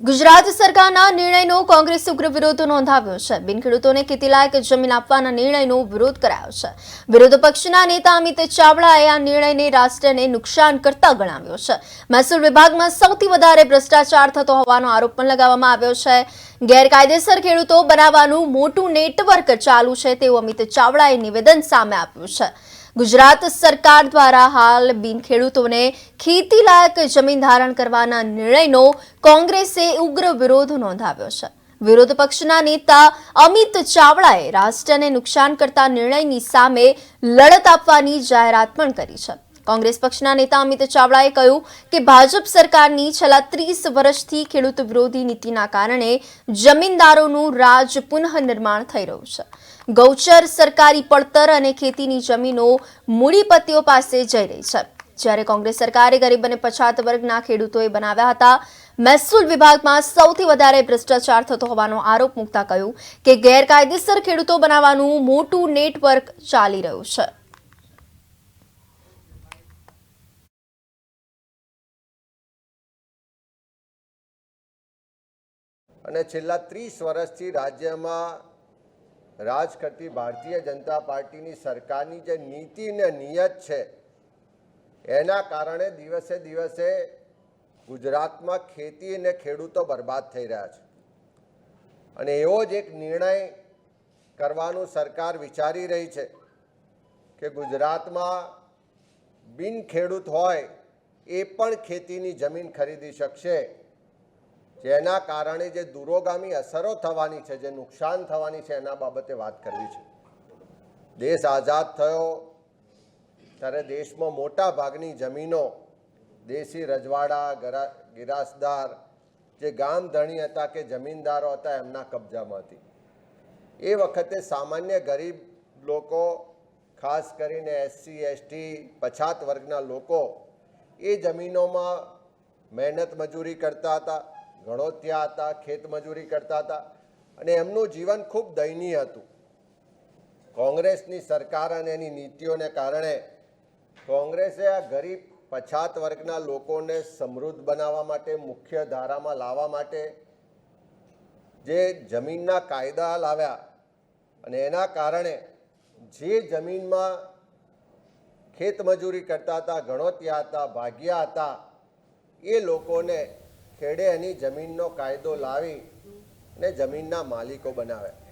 ગુજરાત સરકારના નિર્ણયનો કોંગ્રેસ ઉગ્ર વિરોધ નોંધાવ્યો છે। બિનખેડૂતોને ખેતીલાયક જમીન આપવાના નિર્ણયનો વિરોધ કરાયો છે। વિરોધ પક્ષના નેતા અમિત ચાવડાએ આ નિર્ણયને રાષ્ટ્રને નુકસાન કરતા ગણાવ્યો છે। મહેસૂલ વિભાગમાં સૌથી વધારે ભ્રષ્ટાચાર થતો હોવાનો આરોપ પણ લગાવવામાં આવ્યો છે। ગેરકાયદેસર ખેડૂતો બનાવવાનું મોટું નેટવર્ક ચાલુ છે તેવું અમિત ચાવડાએ નિવેદન સામે આપ્યું છે। ગુજરાત સરકાર દ્વારા હાલ બિનખેડૂતોને ખેતીલાયક જમીન ધારણ કરવાના નિર્ણયનો કોંગ્રેસે ઉગ્ર વિરોધ નોંધાવ્યો છે। વિરોધ પક્ષના નેતા અમિત ચાવડાએ રાષ્ટ્રને નુકસાન કરતા નિર્ણયની સામે લડત આપવાની જાહેરાત પણ કરી છે। કોંગ્રેસ પક્ષના નેતા અમિત ચાવડાએ કહ્યું કે ભાજપ સરકારની છેલ્લા 30 વર્ષથી ખેડૂત વિરોધી નીતિના કારણે જમીનદારોનું રાજ પુનઃનિર્માણ થઈ રહ્યું છે। ગૌચર, સરકારી પડતર અને ખેતીની જમીનો મૂડીપતિઓ પાસે જઈ રહી છે, જ્યારે કોંગ્રેસ સરકારે ગરીબ અને પછાત વર્ગના ખેડૂતોએ બનાવ્યા હતા। મહેસૂલ વિભાગમાં સૌથી વધારે ભ્રષ્ટાચાર થતો હોવાનો આરોપ મૂકતા કહ્યું કે ગેરકાયદેસર ખેડૂતો બનાવવાનું મોટું નેટવર્ક ચાલી રહ્યું છે। અને છેલ્લા 30 વર્ષથી રાજ્યમાં રાજ કરતી ભારતીય જનતા પાર્ટીની સરકારની જે નીતિ અને નિયત છે એના કારણે દિવસે દિવસે ગુજરાતમાં ખેતી અને ખેડૂતો બરબાદ થઈ રહ્યા છે। અને એવો જ એક નિર્ણય કરવાનું સરકાર વિચારી રહી છે કે ગુજરાતમાં બિન ખેડૂત હોય એ પણ ખેતીની જમીન ખરીદી શકશે, જેના કારણે જે દૂરોગામી અસરો થવાની છે, જે નુકસાન થવાની છે એના બાબતે વાત કરવી છે। દેશ આઝાદ થયો ત્યારે દેશમાં મોટા ભાગની જમીનો દેશી રજવાડા, ગિરાસદાર, જે ગામ ધણી હતા કે જમીનદારો હતા એમના કબજામાં હતી। એ વખતે સામાન્ય ગરીબ લોકો, ખાસ કરીને SC, ST, પછાત વર્ગના લોકો એ જમીનોમાં મહેનત મજૂરી કરતા હતા, ગણોત્યા હતા, ખેત મજૂરી કરતા હતા અને એમનું જીવન ખૂબ દયનીય હતું। કોંગ્રેસની સરકાર અને એની નીતિઓને કારણે કોંગ્રેસે આ ગરીબ પછાત વર્ગના લોકોને સમૃદ્ધ બનાવવા માટે, મુખ્ય ધારામાં લાવવા માટે જે જમીનના કાયદા લાવ્યા અને એના કારણે જે જમીનમાં ખેત મજૂરી કરતા હતા, ગણોત્યા હતા, ભાગ્યા હતા, એ લોકોને ખેડે એની જમીનનો કાયદો લાવી ને જમીનના માલિકો બનાવ્યા।